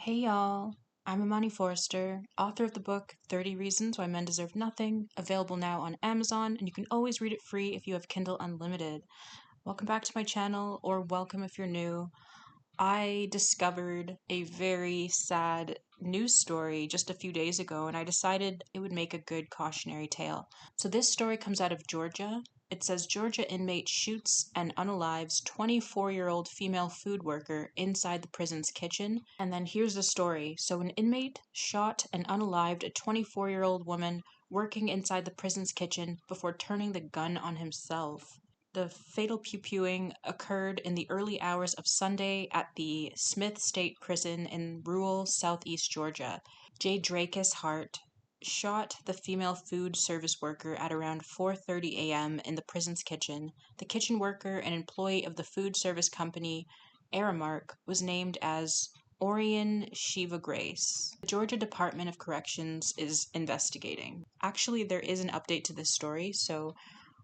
Hey y'all, I'm Imani Forrester, author of the book 30 Reasons Why Men Deserve Nothing, available now on Amazon, and you can always read it free if you have Kindle Unlimited. Welcome back to my channel, or welcome if you're new. I discovered a very sad news story just a few days ago, and I decided it would make a good cautionary tale. So, this story comes out of Georgia. It says Georgia inmate shoots and unalives 24-year-old female food worker inside the prison's kitchen. And then here's the story. So, an inmate shot and unalived a 24-year-old woman working inside the prison's kitchen before turning the gun on himself. The fatal pew-pewing occurred in the early hours of Sunday at the Smith State Prison in rural southeast Georgia. J. Dracus Hart shot the female food service worker at around 4:30 a.m. in the prison's kitchen. The kitchen worker, an employee of the food service company Aramark, was named as Orion Shiva Grace. The Georgia Department of Corrections is investigating. Actually, there is an update to this story, so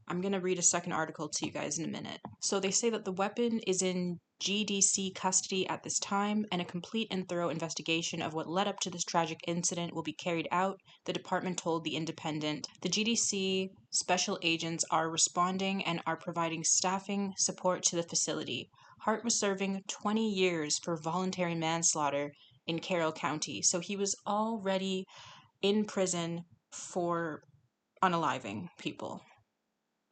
I'm going to read a second article to you guys in a minute. So they say that the weapon is in GDC custody at this time, and a complete and thorough investigation of what led up to this tragic incident will be carried out, the department told The Independent. The GDC special agents are responding and are providing staffing support to the facility. Hart was serving 20 years for voluntary manslaughter in Carroll County, so he was already in prison for unaliving people.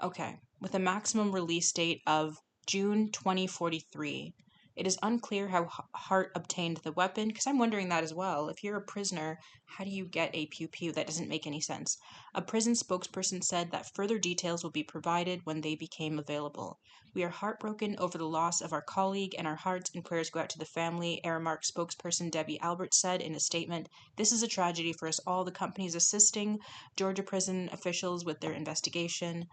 Okay, with a maximum release date of June 2043. It is unclear how Hart obtained the weapon, because I'm wondering that as well. If you're a prisoner, how do you get a pew-pew? That doesn't make any sense. A prison spokesperson said that further details will be provided when they became available. We are heartbroken over the loss of our colleague, and our hearts and prayers go out to the family, Aramark spokesperson Debbie Albert said in a statement. This is a tragedy for us all. The company is assisting Georgia prison officials with their investigation.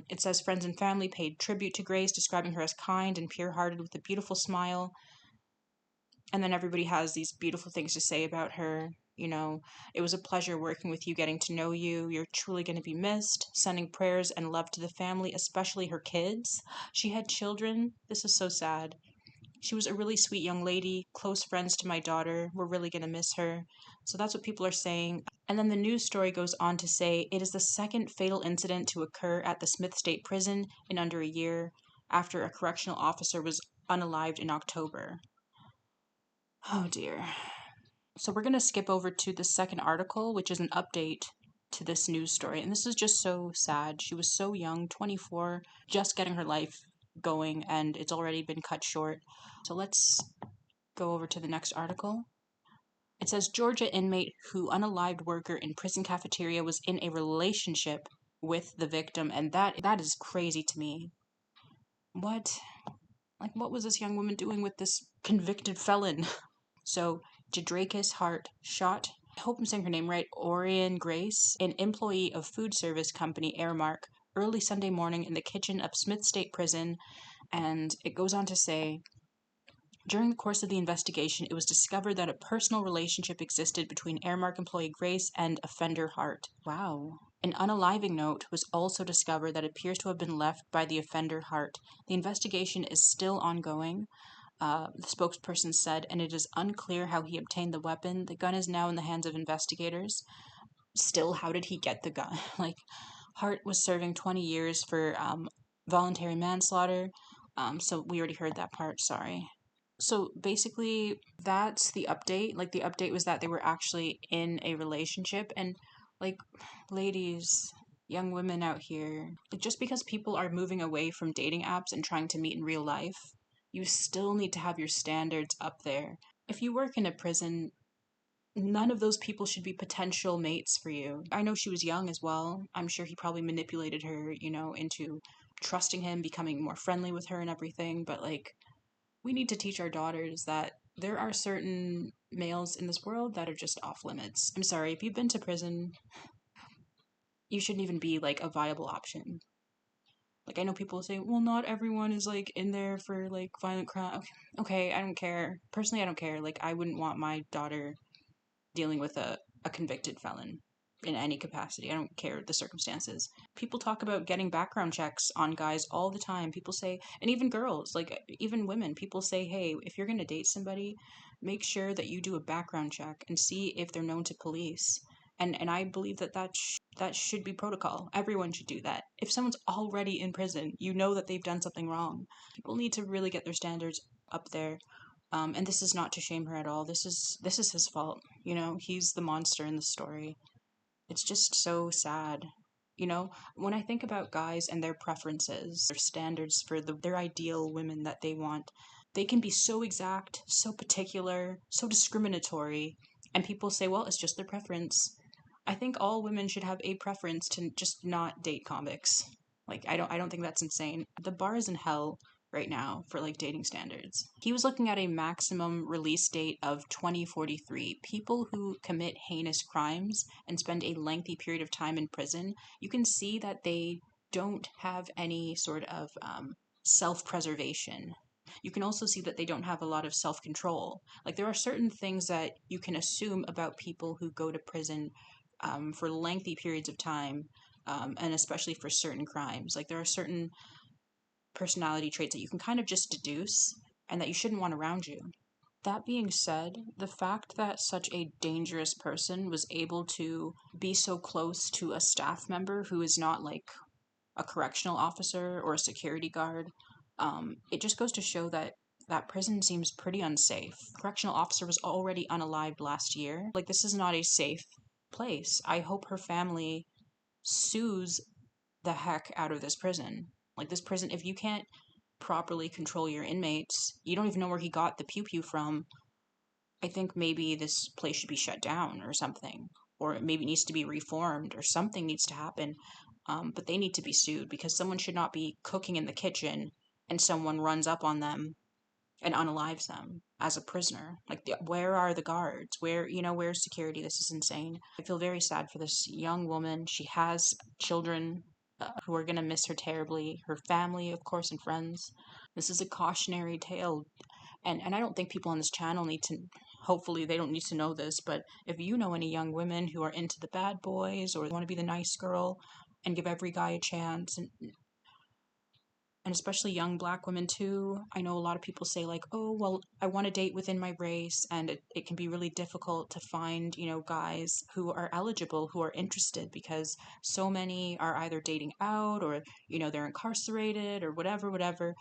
It says friends and family paid tribute to Grace, describing her as kind and pure-hearted with a beautiful smile. And then everybody has these beautiful things to say about her. You know, it was a pleasure working with you, getting to know you. You're truly going to be missed. Sending prayers and love to the family, especially her kids. She had children. This is so sad. She was a really sweet young lady, close friends to my daughter. We're really going to miss her. So that's what people are saying. And then the news story goes on to say it is the second fatal incident to occur at the Smith State Prison in under a year after a correctional officer was unalived in October. Oh dear. So we're going to skip over to the second article, which is an update to this news story. And this is just so sad. She was so young, 24, just getting her life going, and it's already been cut short. So let's go over to the next article. It says Georgia inmate who unalived worker in prison cafeteria was in a relationship with the victim, and that is crazy to me. What? Like, what was this young woman doing with this convicted felon? So, Jadrakis Hart shot, I hope I'm saying her name right, Orion Grace, an employee of food service company Aramark, early Sunday morning in the kitchen of Smith State Prison, and it goes on to say, during the course of the investigation, it was discovered that a personal relationship existed between Aramark employee Grace and offender Hart. Wow. An unaliving note was also discovered that appears to have been left by the offender Hart. The investigation is still ongoing, the spokesperson said, and it is unclear how he obtained the weapon. The gun is now in the hands of investigators. Still, how did he get the gun? Like, Hart was serving 20 years for voluntary manslaughter. So we already heard that part, sorry. So basically, that's the update. Like, the update was that they were actually in a relationship. And, like, ladies, young women out here, like, just because people are moving away from dating apps and trying to meet in real life, you still need to have your standards up there. If you work in a prison, none of those people should be potential mates for you. I know she was young as well. I'm sure he probably manipulated her, into trusting him, becoming more friendly with her and everything. But, like, we need to teach our daughters that there are certain males in this world that are just off limits. I'm sorry, if you've been to prison, you shouldn't even be, like, a viable option. Like, I know people say, well, not everyone is, like, in there for, like, violent crime. Okay, I don't care. Personally, I don't care. Like, I wouldn't want my daughter dealing with a convicted felon. in any capacity. I don't care the circumstances. People talk about getting background checks on guys all the time. People say, and even girls, like even women, people say, hey, if you're going to date somebody, make sure that you do a background check and see if they're known to police. And I believe that that should be protocol. Everyone should do that. If someone's already in prison, you know that they've done something wrong. People need to really get their standards up there. And this is not to shame her at all. This is his fault. You know, he's the monster in the story. It's just so sad. You know, when I think about guys and their preferences, their standards for their ideal women that they want, they can be so exact, so particular, so discriminatory, and people say, well, it's just their preference. I think all women should have a preference to just not date comics. Like I don't think that's insane. The bar is in hell right now for like dating standards. He was looking at a maximum release date of 2043. People who commit heinous crimes and spend a lengthy period of time in prison, you can see that they don't have any sort of self-preservation. You can also see that they don't have a lot of self-control. Like there are certain things that you can assume about people who go to prison for lengthy periods of time, and especially for certain crimes. Like there are certain personality traits that you can kind of just deduce and that you shouldn't want around you. That being said, the fact that such a dangerous person was able to be so close to a staff member who is not like a correctional officer or a security guard, it just goes to show that that prison seems pretty unsafe. The correctional officer was already unalived last year. Like, this is not a safe place. I hope her family sues the heck out of this prison. Like, this prison, if you can't properly control your inmates, you don't even know where he got the pew pew from. I think maybe this place should be shut down or something, or it maybe needs to be reformed, or something needs to happen. But they need to be sued because someone should not be cooking in the kitchen and someone runs up on them and unalives them as a prisoner. Like, where are the guards? Where's security? This is insane. I feel very sad for this young woman. She has children who are going to miss her terribly, her family, of course, and friends. This is a cautionary tale. And I don't think people on this channel need to, hopefully, they don't need to know this, but if you know any young women who are into the bad boys or want to be the nice girl and give every guy a chance, and especially young black women too. I know a lot of people say like, oh, well, I want to date within my race, and it can be really difficult to find, guys who are eligible, who are interested, because so many are either dating out or, they're incarcerated or whatever.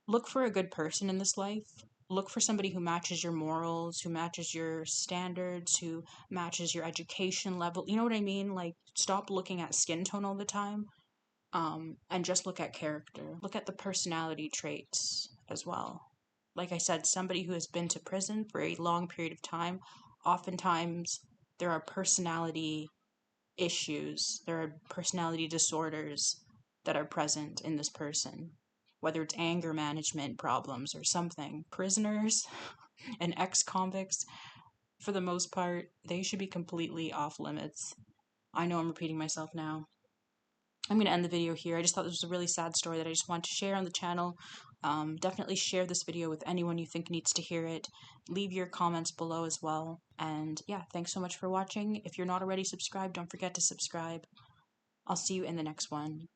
Look for a good person in this life. Look for somebody who matches your morals, who matches your standards, who matches your education level. You know what I mean? Like, stop looking at skin tone all the time, and just look at character. Look at the personality traits as well. Like I said, somebody who has been to prison for a long period of time, oftentimes there are personality issues, there are personality disorders that are present in this person, whether it's anger management problems or something. Prisoners and ex-convicts, for the most part, they should be completely off limits. I know I'm repeating myself now. I'm going to end the video here. I just thought this was a really sad story that I just want to share on the channel. Definitely share this video with anyone you think needs to hear it. Leave your comments below as well. And yeah, thanks so much for watching. If you're not already subscribed, don't forget to subscribe. I'll see you in the next one.